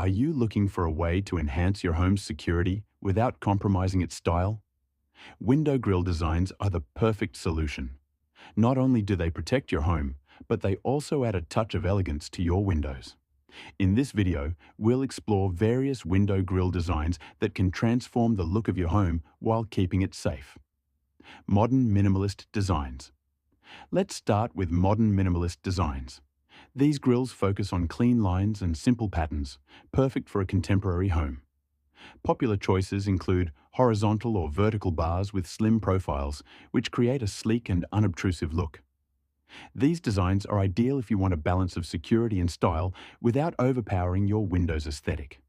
Are you looking for a way to enhance your home's security without compromising its style? Window grille designs are the perfect solution. Not only do they protect your home, but they also add a touch of elegance to your windows. In this video, we'll explore various window grille designs that can transform the look of your home while keeping it safe. Modern minimalist designs. Let's start with modern minimalist designs. These grills focus on clean lines and simple patterns, perfect for a contemporary home. Popular choices include horizontal or vertical bars with slim profiles, which create a sleek and unobtrusive look. These designs are ideal if you want a balance of security and style without overpowering your window's aesthetic.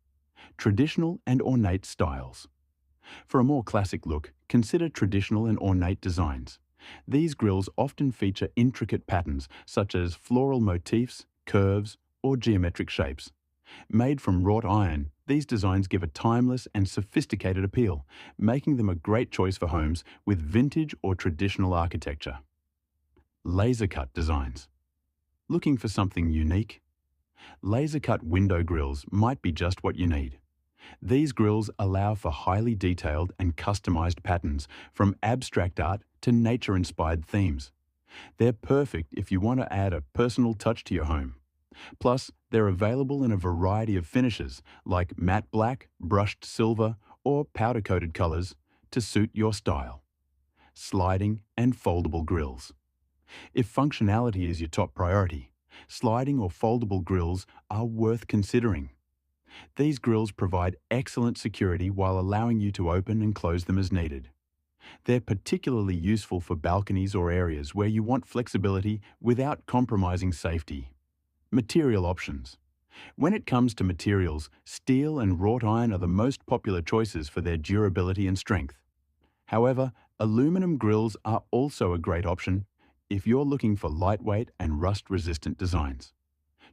Traditional and ornate styles. For a more classic look, consider traditional and ornate designs. These grills often feature intricate patterns such as floral motifs, curves, or geometric shapes. Made from wrought iron, these designs give a timeless and sophisticated appeal, making them a great choice for homes with vintage or traditional architecture. Laser-cut designs. Looking for something unique? Laser-cut window grills might be just what you need. These grills allow for highly detailed and customized patterns, from abstract art to nature-inspired themes. They're perfect if you want to add a personal touch to your home. Plus, they're available in a variety of finishes like matte black, brushed silver, or powder-coated colors to suit your style. Sliding and foldable grills. If functionality is your top priority, sliding or foldable grills are worth considering. These grills provide excellent security while allowing you to open and close them as needed. They're particularly useful for balconies or areas where you want flexibility without compromising safety. Material options. When it comes to materials, steel and wrought iron are the most popular choices for their durability and strength. However, aluminum grills are also a great option if you're looking for lightweight and rust-resistant designs.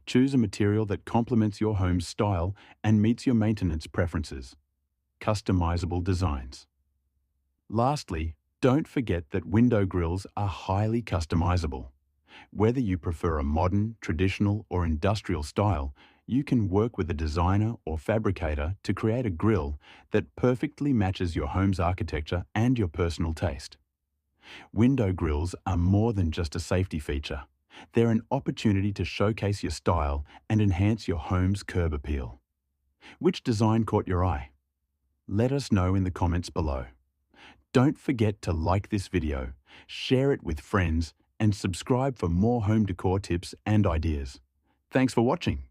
Choose a material that complements your home's style and meets your maintenance preferences. Customizable designs. Lastly, don't forget that window grills are highly customizable. Whether you prefer a modern, traditional, or industrial style, you can work with a designer or fabricator to create a grill that perfectly matches your home's architecture and your personal taste. Window grills are more than just a safety feature. They're an opportunity to showcase your style and enhance your home's curb appeal. Which design caught your eye? Let us know in the comments below. Don't forget to like this video, share it with friends, and subscribe for more home decor tips and ideas. Thanks for watching.